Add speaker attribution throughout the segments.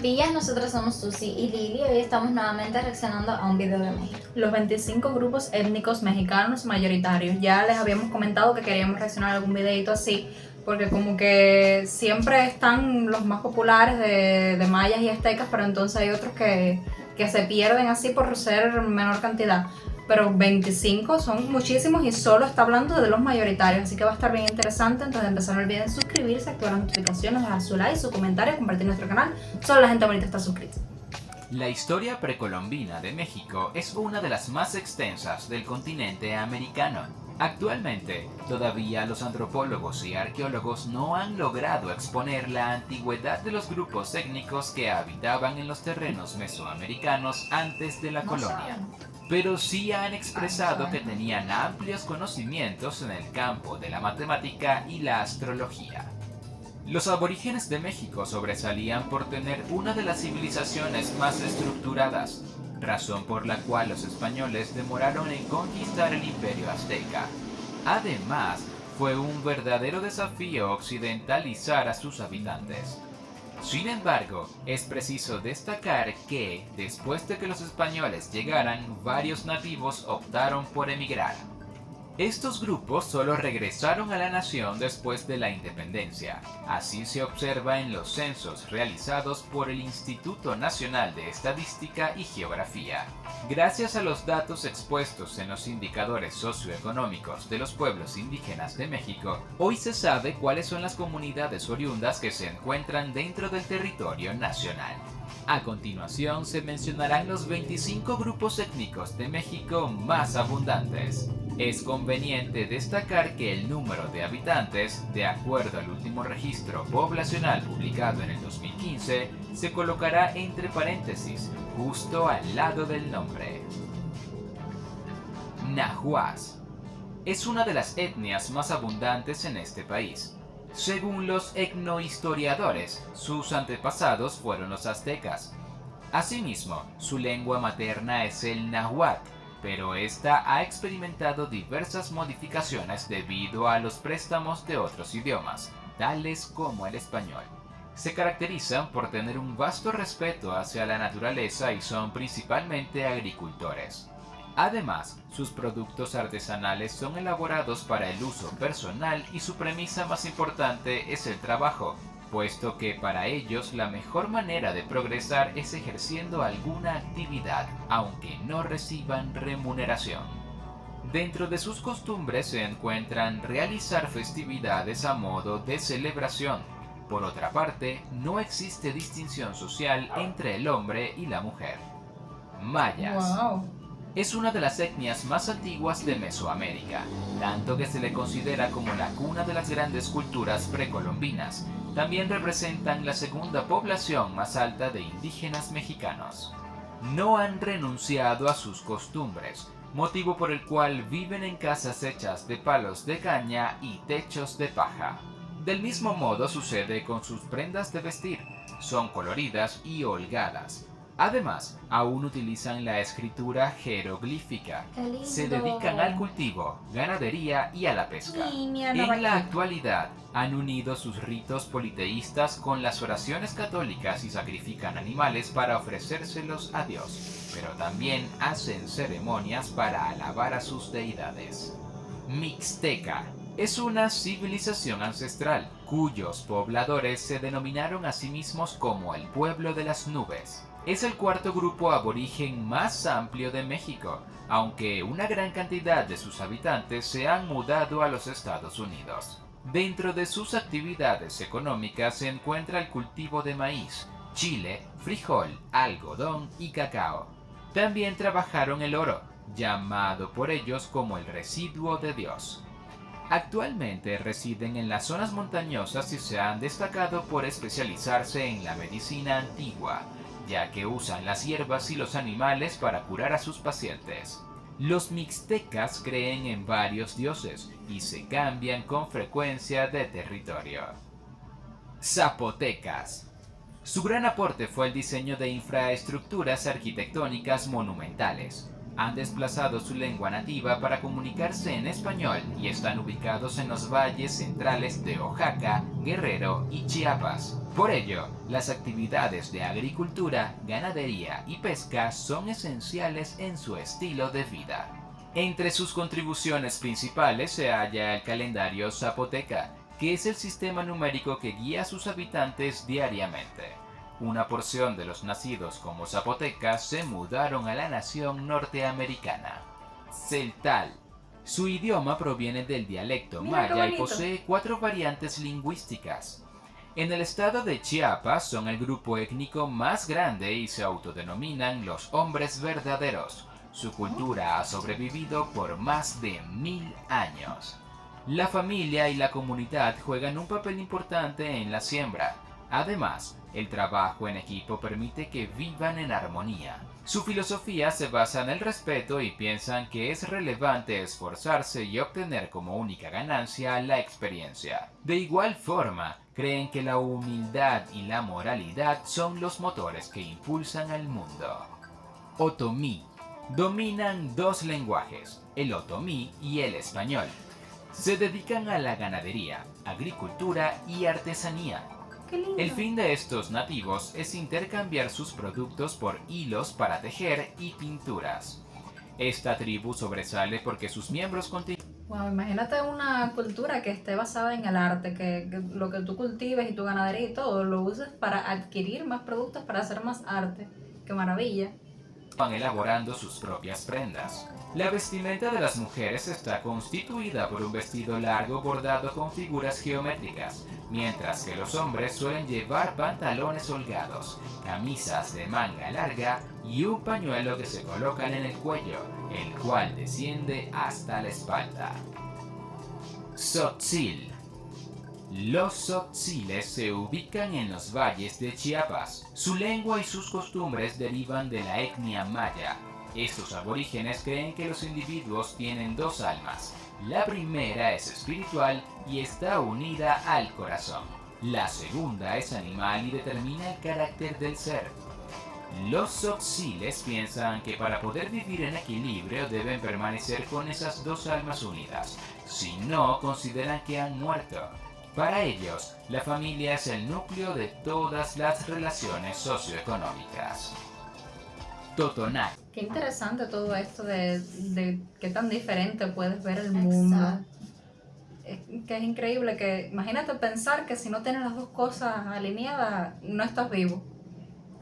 Speaker 1: Buenos días, nosotros somos Susi y Lili y hoy estamos nuevamente reaccionando a un video de México.
Speaker 2: Los 25 grupos étnicos mexicanos mayoritarios. Ya les habíamos comentado que queríamos reaccionar a algún videito así, porque como que siempre están los más populares de mayas y aztecas, pero entonces hay otros que se pierden así por ser menor cantidad. Pero 25 son muchísimos y solo está hablando de los mayoritarios, así que va a estar bien interesante. Entonces empezar, no olviden suscribirse, activar las notificaciones, dejar su like, su comentario, compartir nuestro canal. Solo la gente bonita está suscrita.
Speaker 3: La historia precolombina de México es una de las más extensas del continente americano. Actualmente, todavía los antropólogos y arqueólogos no han logrado exponer la antigüedad de los grupos étnicos que habitaban en los terrenos mesoamericanos antes de la colonia. Pero sí han expresado que tenían amplios conocimientos en el campo de la matemática y la astrología. Los aborígenes de México sobresalían por tener una de las civilizaciones más estructuradas, razón por la cual los españoles demoraron en conquistar el imperio azteca. Además, fue un verdadero desafío occidentalizar a sus habitantes. Sin embargo, es preciso destacar que, después de que los españoles llegaran, varios nativos optaron por emigrar. Estos grupos solo regresaron a la nación después de la independencia. Así se observa en los censos realizados por el Instituto Nacional de Estadística y Geografía. Gracias a los datos expuestos en los indicadores socioeconómicos de los pueblos indígenas de México, hoy se sabe cuáles son las comunidades oriundas que se encuentran dentro del territorio nacional. A continuación se mencionarán los 25 grupos étnicos de México más abundantes. Es conveniente destacar que el número de habitantes, de acuerdo al último registro poblacional publicado en el 2015, se colocará entre paréntesis, justo al lado del nombre. Nahuas. Es una de las etnias más abundantes en este país. Según los etnohistoriadores, sus antepasados fueron los aztecas. Asimismo, su lengua materna es el náhuatl, pero esta ha experimentado diversas modificaciones debido a los préstamos de otros idiomas, tales como el español. Se caracterizan por tener un vasto respeto hacia la naturaleza y son principalmente agricultores. Además, sus productos artesanales son elaborados para el uso personal y su premisa más importante es el trabajo, puesto que para ellos la mejor manera de progresar es ejerciendo alguna actividad, aunque no reciban remuneración. Dentro de sus costumbres se encuentran realizar festividades a modo de celebración. Por otra parte, no existe distinción social entre el hombre y la mujer. Mayas.
Speaker 2: Wow.
Speaker 3: Es una de las etnias más antiguas de Mesoamérica, tanto que se le considera como la cuna de las grandes culturas precolombinas. También representan la segunda población más alta de indígenas mexicanos. No han renunciado a sus costumbres, motivo por el cual viven en casas hechas de palos de caña y techos de paja. Del mismo modo sucede con sus prendas de vestir, son coloridas y holgadas. Además, aún utilizan la escritura jeroglífica. Se dedican al cultivo, ganadería y a la pesca. En la actualidad, han unido sus ritos politeístas con las oraciones católicas y sacrifican animales para ofrecérselos a Dios, pero también hacen ceremonias para alabar a sus deidades. Mixteca. Es una civilización ancestral, cuyos pobladores se denominaron a sí mismos como el pueblo de las nubes. Es el cuarto grupo aborigen más amplio de México, aunque una gran cantidad de sus habitantes se han mudado a los Estados Unidos. Dentro de sus actividades económicas se encuentra el cultivo de maíz, chile, frijol, algodón y cacao. También trabajaron el oro, llamado por ellos como el residuo de Dios. Actualmente residen en las zonas montañosas y se han destacado por especializarse en la medicina antigua, ya que usan las hierbas y los animales para curar a sus pacientes. Los mixtecas creen en varios dioses y se cambian con frecuencia de territorio. Zapotecas. Su gran aporte fue el diseño de infraestructuras arquitectónicas monumentales. Han desplazado su lengua nativa para comunicarse en español y están ubicados en los valles centrales de Oaxaca, Guerrero y Chiapas. Por ello, las actividades de agricultura, ganadería y pesca son esenciales en su estilo de vida. Entre sus contribuciones principales se halla el calendario zapoteca, que es el sistema numérico que guía a sus habitantes diariamente. Una porción de los nacidos como zapotecas se mudaron a la nación norteamericana. Celtal. Su idioma proviene del dialecto maya y posee 4 variantes lingüísticas. En el estado de Chiapas son el grupo étnico más grande y se autodenominan los hombres verdaderos. Su cultura ha sobrevivido por más de 1000 años. La familia y la comunidad juegan un papel importante en la siembra. Además, el trabajo en equipo permite que vivan en armonía. Su filosofía se basa en el respeto y piensan que es relevante esforzarse y obtener como única ganancia la experiencia. De igual forma, creen que la humildad y la moralidad son los motores que impulsan al mundo. Otomí. Dominan 2 lenguajes, el otomí y el español. Se dedican a la ganadería, agricultura y artesanía. El fin de estos nativos es intercambiar sus productos por hilos para tejer y pinturas. Esta tribu sobresale porque sus miembros continúan.
Speaker 2: Wow, imagínate una cultura que esté basada en el arte, que lo que tú cultives y tu ganadería y todo lo uses para adquirir más productos, para hacer más arte. ¡Qué maravilla!
Speaker 3: Van elaborando sus propias prendas. La vestimenta de las mujeres está constituida por un vestido largo bordado con figuras geométricas, mientras que los hombres suelen llevar pantalones holgados, camisas de manga larga y un pañuelo que se colocan en el cuello, el cual desciende hasta la espalda. Tzotzil. Los tzotziles se ubican en los valles de Chiapas. Su lengua y sus costumbres derivan de la etnia maya. Estos aborígenes creen que los individuos tienen 2 almas. La primera es espiritual y está unida al corazón. La segunda es animal y determina el carácter del ser. Los tzotziles piensan que para poder vivir en equilibrio deben permanecer con esas 2 almas unidas. Si no, consideran que han muerto. Para ellos, la familia es el núcleo de todas las relaciones socioeconómicas. Totonac.
Speaker 2: Qué interesante todo esto de qué tan diferente puedes ver el mundo.
Speaker 1: Exacto.
Speaker 2: Que es increíble que, imagínate pensar que si no tienes las 2 cosas alineadas, no estás vivo.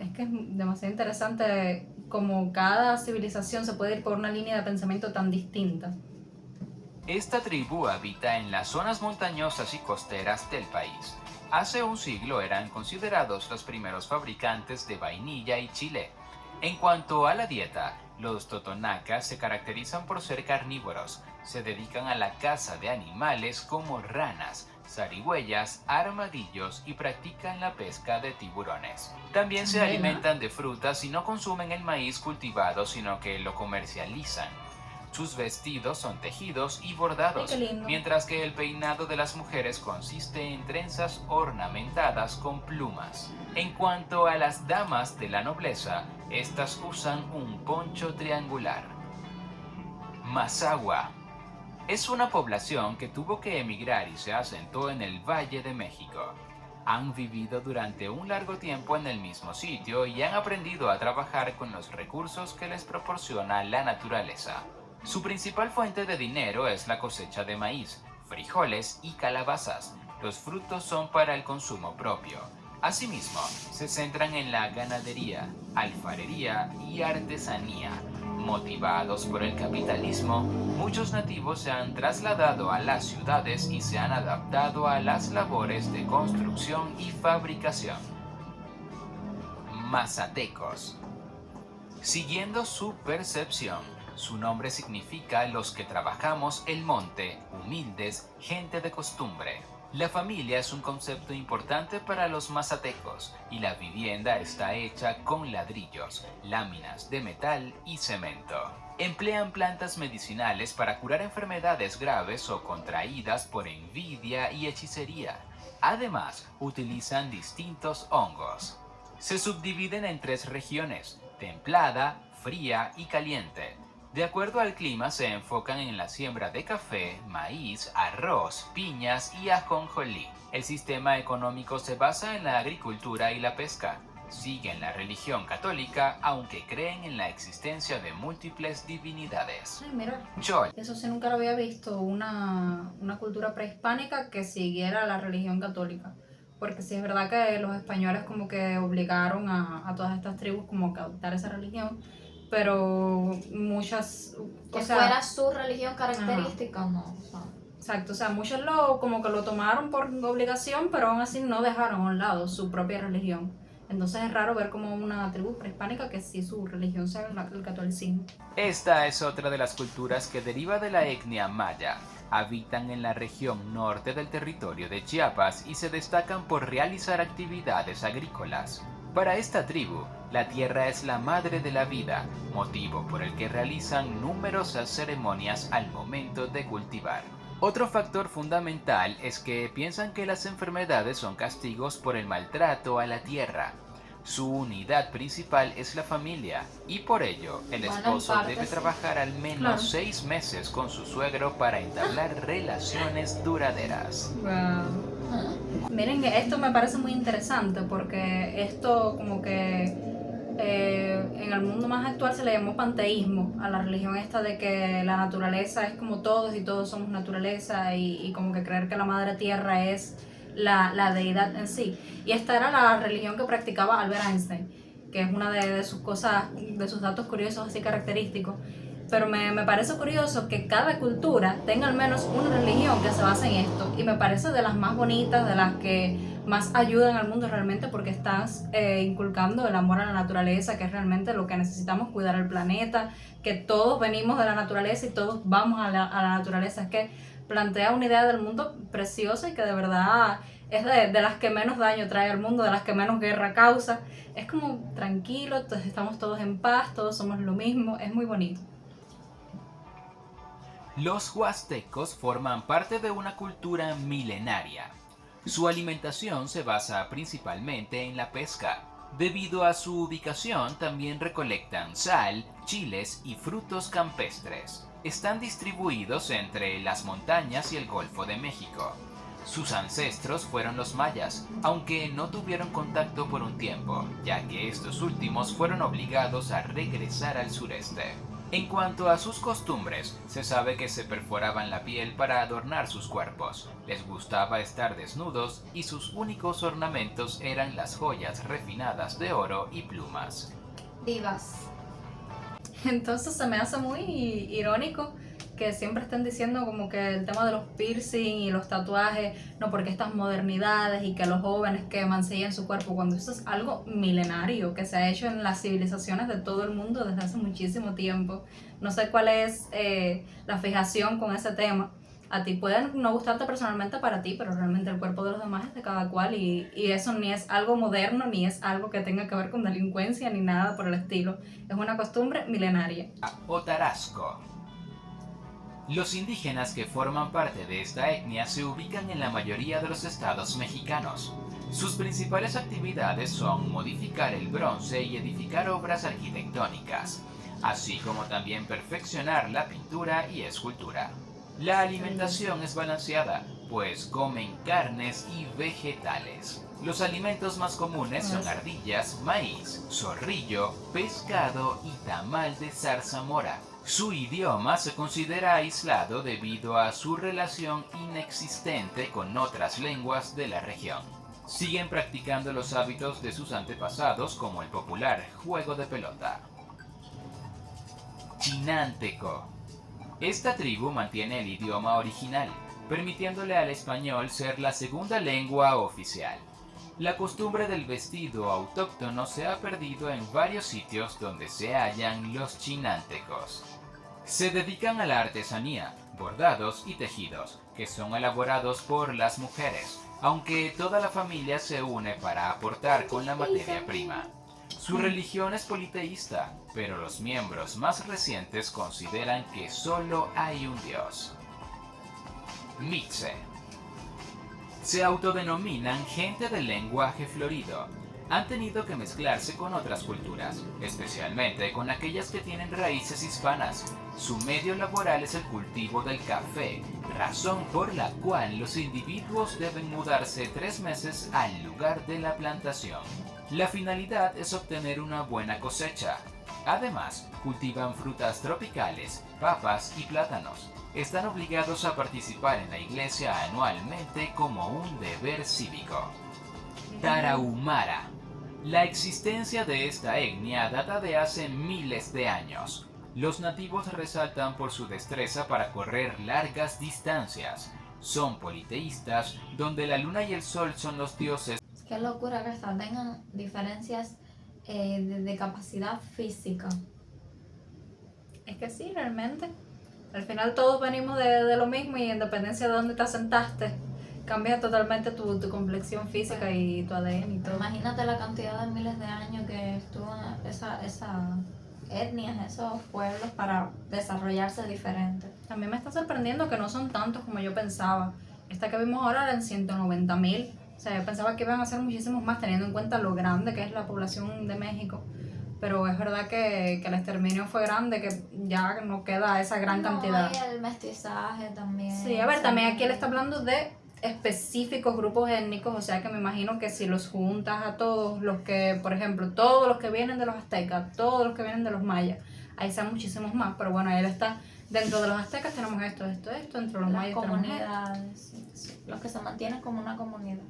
Speaker 2: Es que es demasiado interesante como cada civilización se puede ir por una línea de pensamiento tan distinta.
Speaker 3: Esta tribu habita en las zonas montañosas y costeras del país. Hace un siglo eran considerados los primeros fabricantes de vainilla y chile. En cuanto a la dieta, los totonacas se caracterizan por ser carnívoros. Se dedican a la caza de animales como ranas, zarigüeyas, armadillos y practican la pesca de tiburones. También se alimentan de frutas y no consumen el maíz cultivado, sino que lo comercializan. Sus vestidos son tejidos y bordados, mientras que el peinado de las mujeres consiste en trenzas ornamentadas con plumas. En cuanto a las damas de la nobleza, estas usan un poncho triangular. Mazahua. Es una población que tuvo que emigrar y se asentó en el Valle de México. Han vivido durante un largo tiempo en el mismo sitio y han aprendido a trabajar con los recursos que les proporciona la naturaleza. Su principal fuente de dinero es la cosecha de maíz, frijoles y calabazas. Los frutos son para el consumo propio. Asimismo, se centran en la ganadería, alfarería y artesanía. Motivados por el capitalismo, muchos nativos se han trasladado a las ciudades y se han adaptado a las labores de construcción y fabricación. Mazatecos. Siguiendo su percepción, su nombre significa los que trabajamos el monte, humildes, gente de costumbre. La familia es un concepto importante para los mazatecos y la vivienda está hecha con ladrillos, láminas de metal y cemento. Emplean plantas medicinales para curar enfermedades graves o contraídas por envidia y hechicería. Además, utilizan distintos hongos. Se subdividen en 3 regiones: templada, fría y caliente. De acuerdo al clima, se enfocan en la siembra de café, maíz, arroz, piñas y ajonjolí. El sistema económico se basa en la agricultura y la pesca. Siguen la religión católica, aunque creen en la existencia de múltiples divinidades.
Speaker 2: Ay, mira,
Speaker 3: Chol.
Speaker 2: eso sí nunca lo había visto, una cultura prehispánica que siguiera la religión católica. Porque sí es verdad que los españoles como que obligaron a todas estas tribus como que a adoptar esa religión, pero muchas,
Speaker 1: Que
Speaker 2: o sea,
Speaker 1: fuera su religión característica, no. O sea,
Speaker 2: exacto, o sea, muchos como que lo tomaron por obligación, pero aún así no dejaron a un lado su propia religión. Entonces es raro ver como una tribu prehispánica que sí su religión sea el catolicismo.
Speaker 3: Esta es otra de las culturas que deriva de la etnia maya. Habitan en la región norte del territorio de Chiapas y se destacan por realizar actividades agrícolas. Para esta tribu, la tierra es la madre de la vida, motivo por el que realizan numerosas ceremonias al momento de cultivar. Otro factor fundamental es que piensan que las enfermedades son castigos por el maltrato a la tierra. Su unidad principal es la familia y por ello el
Speaker 1: Bueno, en
Speaker 3: esposo
Speaker 1: parte
Speaker 3: debe
Speaker 1: sí.
Speaker 3: trabajar al menos
Speaker 2: Claro.
Speaker 3: 6 meses con su suegro para entablar relaciones duraderas.
Speaker 2: Miren que esto me parece muy interesante porque esto como que en el mundo más actual se le llamó panteísmo a la religión esta de que la naturaleza es como todos y todos somos naturaleza y como que creer que la madre tierra es la deidad en sí. Y esta era la religión que practicaba Albert Einstein, que es una de sus cosas, de sus datos curiosos así característicos. Pero me parece curioso que cada cultura tenga al menos una religión que se base en esto. Y me parece de las más bonitas, de las que más ayudan al mundo realmente, porque estás inculcando el amor a la naturaleza, que es realmente lo que necesitamos, cuidar el planeta, que todos venimos de la naturaleza y todos vamos a la naturaleza. Es que plantea una idea del mundo preciosa y que de verdad es de las que menos daño trae al mundo, de las que menos guerra causa. Es como tranquilo, estamos todos en paz, todos somos lo mismo, es muy bonito.
Speaker 3: Los huastecos forman parte de una cultura milenaria. Su alimentación se basa principalmente en la pesca. Debido a su ubicación, también recolectan sal, chiles y frutos campestres. Están distribuidos entre las montañas y el Golfo de México. Sus ancestros fueron los mayas, aunque no tuvieron contacto por un tiempo, ya que estos últimos fueron obligados a regresar al sureste. En cuanto a sus costumbres, se sabe que se perforaban la piel para adornar sus cuerpos, les gustaba estar desnudos y sus únicos ornamentos eran las joyas refinadas de oro y plumas.
Speaker 1: divas.
Speaker 2: Entonces se me hace muy irónico que siempre estén diciendo como que el tema de los piercing y los tatuajes, no porque estas modernidades y que los jóvenes que mancillan su cuerpo, cuando eso es algo milenario que se ha hecho en las civilizaciones de todo el mundo desde hace muchísimo tiempo. No sé cuál es la fijación con ese tema. A ti puede no gustarte personalmente para ti, pero realmente el cuerpo de los demás es de cada cual y eso ni es algo moderno, ni es algo que tenga que ver con delincuencia, ni nada por el estilo. Es una costumbre milenaria.
Speaker 3: O Tarasco. Los indígenas que forman parte de esta etnia se ubican en la mayoría de los estados mexicanos. Sus principales actividades son modificar el bronce y edificar obras arquitectónicas, así como también perfeccionar la pintura y escultura. La alimentación es balanceada, pues comen carnes y vegetales. Los alimentos más comunes son ardillas, maíz, zorrillo, pescado y tamal de zarzamora. Su idioma se considera aislado debido a su relación inexistente con otras lenguas de la región. Siguen practicando los hábitos de sus antepasados como el popular juego de pelota. Chinanteco. Esta tribu mantiene el idioma original, permitiéndole al español ser la segunda lengua oficial. La costumbre del vestido autóctono se ha perdido en varios sitios donde se hallan los chinantecos. Se dedican a la artesanía, bordados y tejidos, que son elaborados por las mujeres, aunque toda la familia se une para aportar con la materia prima. Su religión es politeísta, pero los miembros más recientes consideran que solo hay un dios. Mitze. Se autodenominan gente del lenguaje florido. han tenido que mezclarse con otras culturas, especialmente con aquellas que tienen raíces hispanas. Su medio laboral es el cultivo del café, razón por la cual los individuos deben mudarse 3 meses al lugar de la plantación. La finalidad es obtener una buena cosecha. Además, cultivan frutas tropicales, papas y plátanos. Están obligados a participar en la iglesia anualmente como un deber cívico. Tarahumara. La existencia de esta etnia data de hace miles de años. Los nativos resaltan por su destreza para correr largas distancias. Son politeístas, donde la luna y el sol son los dioses.
Speaker 1: Qué locura que hasta tengan diferencias de capacidad física.
Speaker 2: Es que sí, realmente. Al final todos venimos de lo mismo y en dependencia de dónde te asentaste, cambia totalmente tu complexión física y tu ADN y todo.
Speaker 1: Imagínate la cantidad de miles de años que estuvo esa etnias, esos pueblos para desarrollarse diferente.
Speaker 2: También me está sorprendiendo que no son tantos como yo pensaba. Esta que vimos ahora era en 190,000. O sea, yo pensaba que iban a ser muchísimos más teniendo en cuenta lo grande que es la población de México. Pero es verdad que el exterminio fue grande, que ya no queda esa gran cantidad.
Speaker 1: Y el mestizaje también.
Speaker 2: Sí, a ver, también aquí él está hablando de específicos grupos étnicos, o sea que me imagino que si los juntas a todos los que, por ejemplo, todos los que vienen de los aztecas, todos los que vienen de los mayas, ahí sean muchísimos más, pero bueno, él está, dentro de los aztecas tenemos esto, entre los mayas tenemos esto.
Speaker 1: Comunidades, sí, los que se mantienen como una comunidad.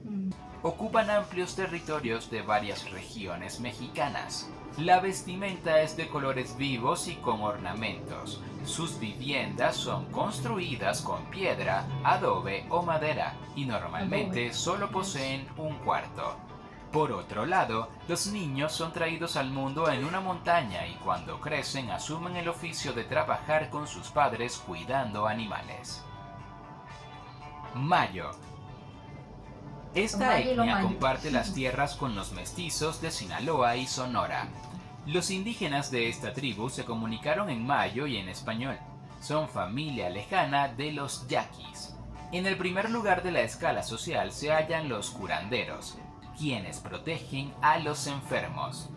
Speaker 3: Ocupan amplios territorios de varias regiones mexicanas. La vestimenta es de colores vivos y con ornamentos. Sus viviendas son construidas con piedra, adobe o madera y normalmente solo poseen un cuarto. Por otro lado, los niños son traídos al mundo en una montaña y cuando crecen asumen el oficio de trabajar con sus padres cuidando animales. Mayo. Esta etnia comparte las tierras con los mestizos de Sinaloa y Sonora. Los indígenas de esta tribu se comunicaron en mayo y en español. Son familia lejana de los yaquis. En el primer lugar de la escala social se hallan los curanderos, quienes protegen a los enfermos.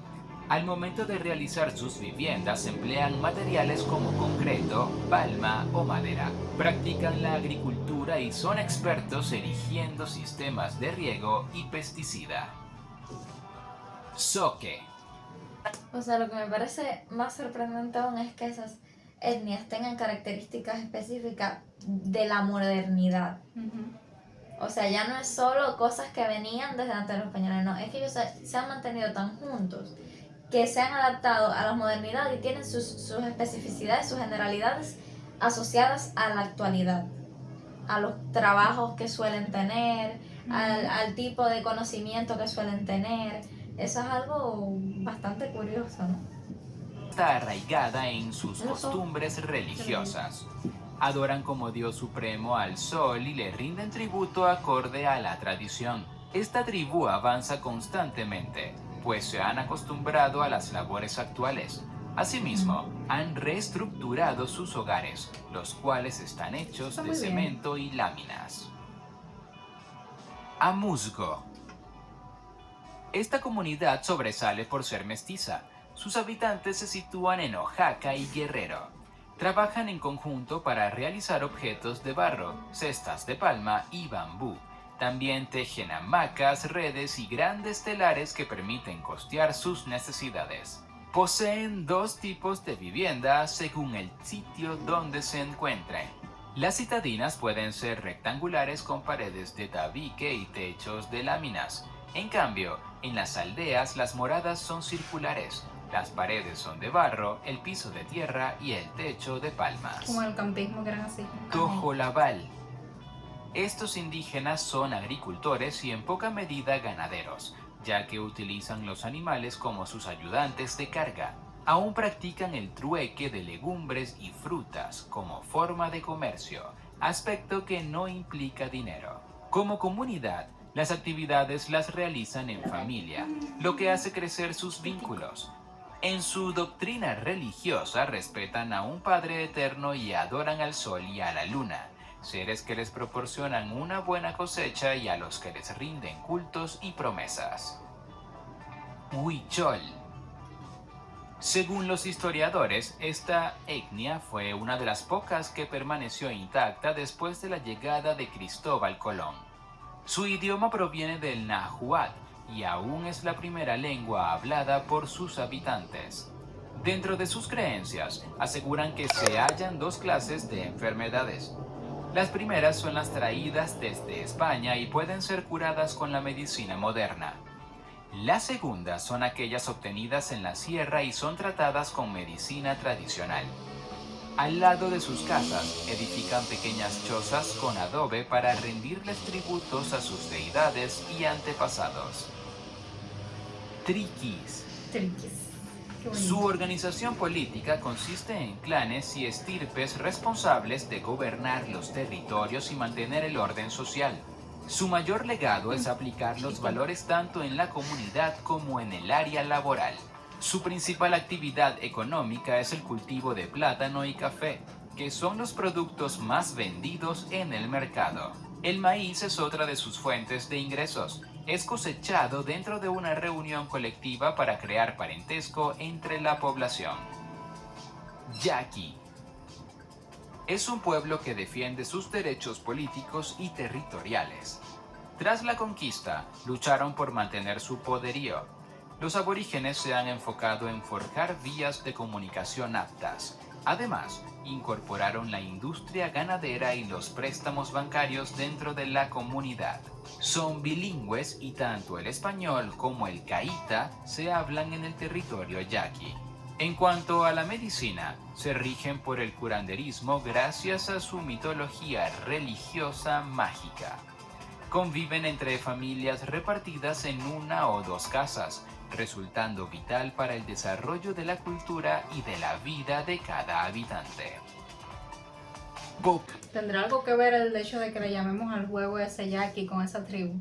Speaker 3: Al momento de realizar sus viviendas emplean materiales como concreto, palma o madera. Practican la agricultura y son expertos erigiendo sistemas de riego y pesticida. Zoque.
Speaker 1: O sea, lo que me parece más sorprendente aún es que esas etnias tengan características específicas de la modernidad. O sea, ya no es solo cosas que venían desde antes de los españoles, no, es que ellos se han mantenido tan juntos que se han adaptado a la modernidad y tienen sus especificidades, sus generalidades asociadas a la actualidad, a los trabajos que suelen tener, al tipo de conocimiento que suelen tener. Eso es algo bastante curioso, ¿no?
Speaker 3: Está arraigada en sus costumbres religiosas. Adoran como Dios supremo al sol y le rinden tributo acorde a la tradición. Esta tribu avanza constantemente, pues se han acostumbrado a las labores actuales. Asimismo, han reestructurado sus hogares, los cuales están hechos de cemento y láminas. Amuzgo. Esta comunidad sobresale por ser mestiza. Sus habitantes se sitúan en Oaxaca y Guerrero. Trabajan en conjunto para realizar objetos de barro, cestas de palma y bambú. También tejen hamacas, redes y grandes telares que permiten costear sus necesidades. Poseen 2 tipos de viviendas según el sitio donde se encuentren. Las citadinas pueden ser rectangulares con paredes de tabique y techos de láminas. En cambio, en las aldeas las moradas son circulares. Las paredes son de barro, el piso de tierra y el techo de palmas.
Speaker 2: Como el campismo que eran así.
Speaker 3: Tojolabal. Estos indígenas son agricultores y en poca medida ganaderos, ya que utilizan los animales como sus ayudantes de carga. Aún practican el trueque de legumbres y frutas como forma de comercio, aspecto que no implica dinero. Como comunidad, las actividades las realizan en familia, lo que hace crecer sus vínculos. En su doctrina religiosa respetan a un Padre Eterno y adoran al Sol y a la Luna, seres que les proporcionan una buena cosecha y a los que les rinden cultos y promesas. Huichol. Según los historiadores, esta etnia fue una de las pocas que permaneció intacta después de la llegada de Cristóbal Colón. Su idioma proviene del náhuatl y aún es la primera lengua hablada por sus habitantes. Dentro de sus creencias, aseguran que se hallan dos clases de enfermedades. Las primeras son las traídas desde España y pueden ser curadas con la medicina moderna. Las segundas son aquellas obtenidas en la sierra y son tratadas con medicina tradicional. Al lado de sus casas, edifican pequeñas chozas con adobe para rendirles tributos a sus deidades y antepasados. Triquis.
Speaker 2: Triquis. Qué bonito.
Speaker 3: Su organización política consiste en clanes y estirpes responsables de gobernar los territorios y mantener el orden social. Su mayor legado es aplicar los valores tanto en la comunidad como en el área laboral. Su principal actividad económica es el cultivo de plátano y café, que son los productos más vendidos en el mercado. El maíz es otra de sus fuentes de ingresos. Es cosechado dentro de una reunión colectiva para crear parentesco entre la población. Yaqui. Es un pueblo que defiende sus derechos políticos y territoriales. Tras la conquista, lucharon por mantener su poderío. Los aborígenes se han enfocado en forjar vías de comunicación aptas. Además, incorporaron la industria ganadera y los préstamos bancarios dentro de la comunidad. Son bilingües y tanto el español como el caíta se hablan en el territorio yaqui. En cuanto a la medicina, se rigen por el curanderismo gracias a su mitología religiosa mágica. Conviven entre familias repartidas en una o dos casas, resultando vital para el desarrollo de la cultura y de la vida de cada habitante. Pop.
Speaker 2: ¿Tendrá algo que ver el hecho de que le llamemos al juego ese yaqui con esa tribu?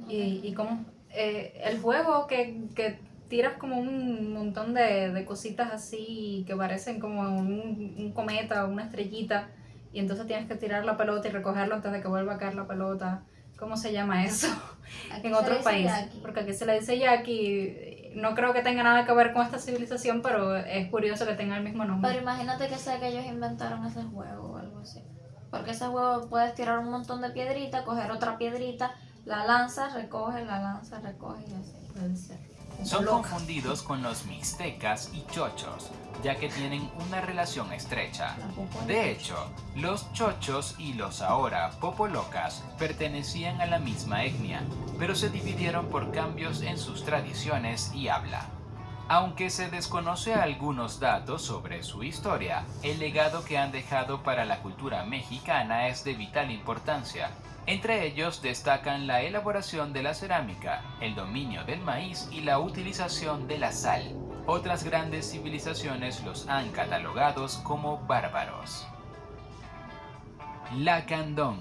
Speaker 2: Y cómo el juego que tiras como un montón de cositas así que parecen como un cometa o una estrellita y entonces tienes que tirar la pelota y recogerlo antes de que vuelva a caer la pelota. ¿Cómo se llama eso en otros países? Yaqui. Porque aquí se le dice yaqui. No creo que tenga nada que ver con esta civilización, pero es curioso que tenga el mismo nombre.
Speaker 1: Pero imagínate que sea que ellos inventaron ese juego o algo así. Porque ese juego puedes tirar un montón de piedritas, coger otra piedrita, la lanza, recoge y así.
Speaker 2: Puede ser.
Speaker 3: Son confundidos con los mixtecas y chochos, ya que tienen una relación estrecha. De hecho, los chochos y los ahora popolocas pertenecían a la misma etnia, pero se dividieron por cambios en sus tradiciones y habla. Aunque se desconoce algunos datos sobre su historia, el legado que han dejado para la cultura mexicana es de vital importancia. Entre ellos destacan la elaboración de la cerámica, el dominio del maíz y la utilización de la sal. Otras grandes civilizaciones los han catalogados como bárbaros. Lacandón.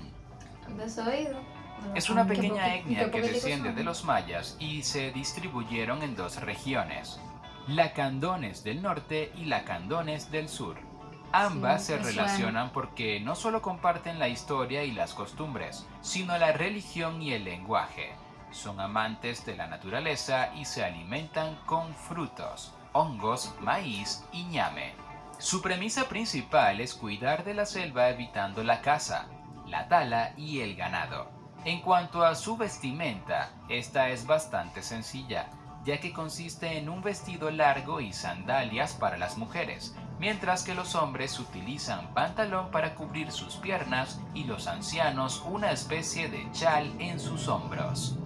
Speaker 3: Es una pequeña etnia que desciende de los mayas y se distribuyeron en dos regiones, lacandones del norte y lacandones del sur. Ambas se relacionan porque no solo comparten la historia y las costumbres, sino la religión y el lenguaje. Son amantes de la naturaleza y se alimentan con frutos, hongos, maíz y ñame. Su premisa principal es cuidar de la selva evitando la caza, la tala y el ganado. En cuanto a su vestimenta, esta es bastante sencilla, ya que consiste en un vestido largo y sandalias para las mujeres, mientras que los hombres utilizan pantalón para cubrir sus piernas y los ancianos una especie de chal en sus hombros.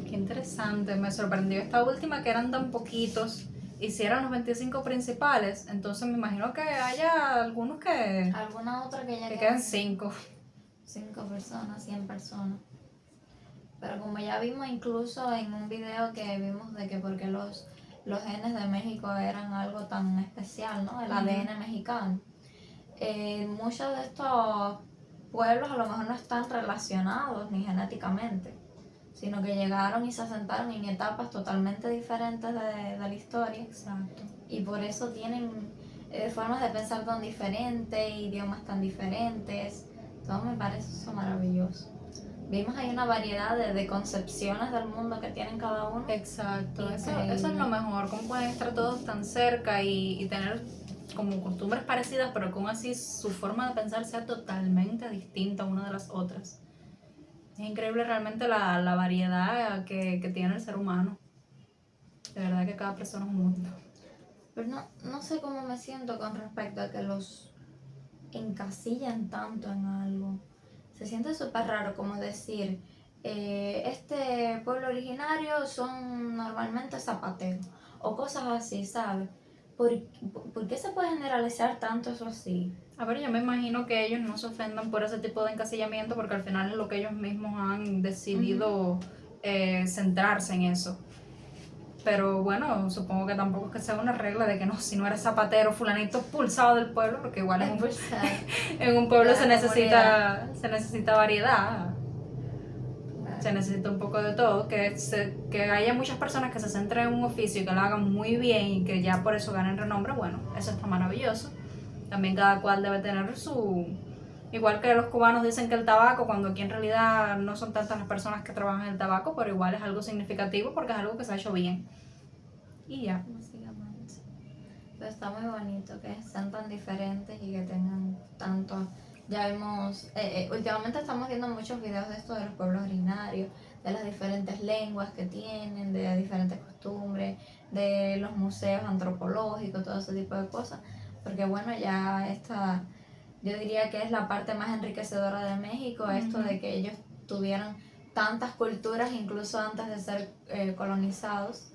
Speaker 2: Qué interesante, me sorprendió esta última que eran tan poquitos. Hicieron los 25 principales, entonces me imagino que haya algunos que...
Speaker 1: ¿Alguna otra que ya
Speaker 2: queden 5?
Speaker 1: 5 personas, 100 personas. Pero como ya vimos incluso en un video que vimos de que porque los genes de México eran algo tan especial, ¿no? El ADN mexicano. Muchos de estos pueblos a lo mejor no están relacionados ni genéticamente, sino que llegaron y se asentaron en etapas totalmente diferentes de la historia.
Speaker 2: Exacto.
Speaker 1: Y por eso tienen formas de pensar tan diferentes, idiomas tan diferentes. Todo me parece eso maravilloso. vimos ahí una variedad de concepciones del mundo que tienen cada uno.
Speaker 2: Exacto, eso
Speaker 1: Increíble.
Speaker 2: es lo mejor, cómo pueden estar todos tan cerca y tener como costumbres parecidas, pero que aún así su forma de pensar sea totalmente distinta una de las otras. Es increíble realmente la variedad que tiene el ser humano. De verdad que cada persona es un mundo.
Speaker 1: Pero no sé cómo me siento con respecto a que los encasillan tanto en algo. Se siente súper raro como decir, este pueblo originario son normalmente zapateros o cosas así, ¿sabes? ¿Por qué se puede generalizar tanto eso así?
Speaker 2: A ver, yo me imagino que ellos no se ofendan por ese tipo de encasillamiento porque al final es lo que ellos mismos han decidido centrarse en eso. Pero bueno, supongo que tampoco es que sea una regla de que no, si no eres zapatero, fulanito expulsado del pueblo, porque igual en un pueblo se necesita variedad. Se necesita un poco de todo, que haya muchas personas que se centren en un oficio y que lo hagan muy bien y que ya por eso ganen renombre, bueno, eso está maravilloso. También cada cual debe tener su... Igual que los cubanos dicen que el tabaco, cuando aquí en realidad no son tantas las personas que trabajan en el tabaco, pero igual es algo significativo porque es algo que se ha hecho bien. Y ya.
Speaker 1: Básicamente. Pero está muy bonito que sean tan diferentes y que tengan tanto. Ya vimos, últimamente estamos viendo muchos videos de esto de los pueblos originarios, de las diferentes lenguas que tienen, de las diferentes costumbres, de los museos antropológicos, todo ese tipo de cosas. Porque bueno, ya esta, yo diría que es la parte más enriquecedora de México, esto de que ellos tuvieran tantas culturas incluso antes de ser colonizados.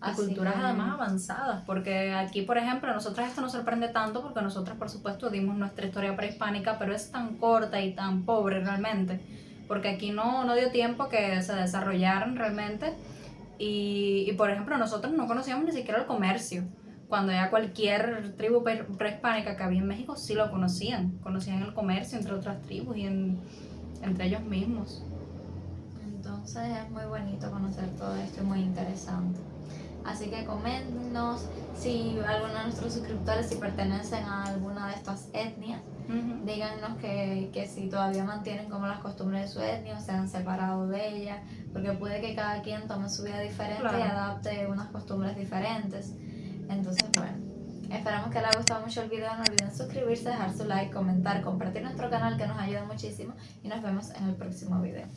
Speaker 2: Y culturas además avanzadas, porque aquí, por ejemplo, a nosotras esto nos sorprende tanto porque nosotras, por supuesto, dimos nuestra historia prehispánica, pero es tan corta y tan pobre realmente, porque aquí no dio tiempo que se desarrollaran realmente y por ejemplo, nosotros no conocíamos ni siquiera el comercio, cuando ya cualquier tribu prehispánica que había en México sí lo conocían el comercio entre otras tribus y entre ellos mismos.
Speaker 1: Entonces es muy bonito conocer todo esto y muy interesante. Así que coméntenos si alguno de nuestros suscriptores si pertenecen a alguna de estas etnias. Díganos que si todavía mantienen como las costumbres de su etnia o se han separado de ella, porque puede que cada quien tome su vida diferente y adapte unas costumbres diferentes. Entonces, bueno, esperamos que les haya gustado mucho el video. No olviden suscribirse, dejar su like, comentar, compartir nuestro canal que nos ayuda muchísimo y nos vemos en el próximo video.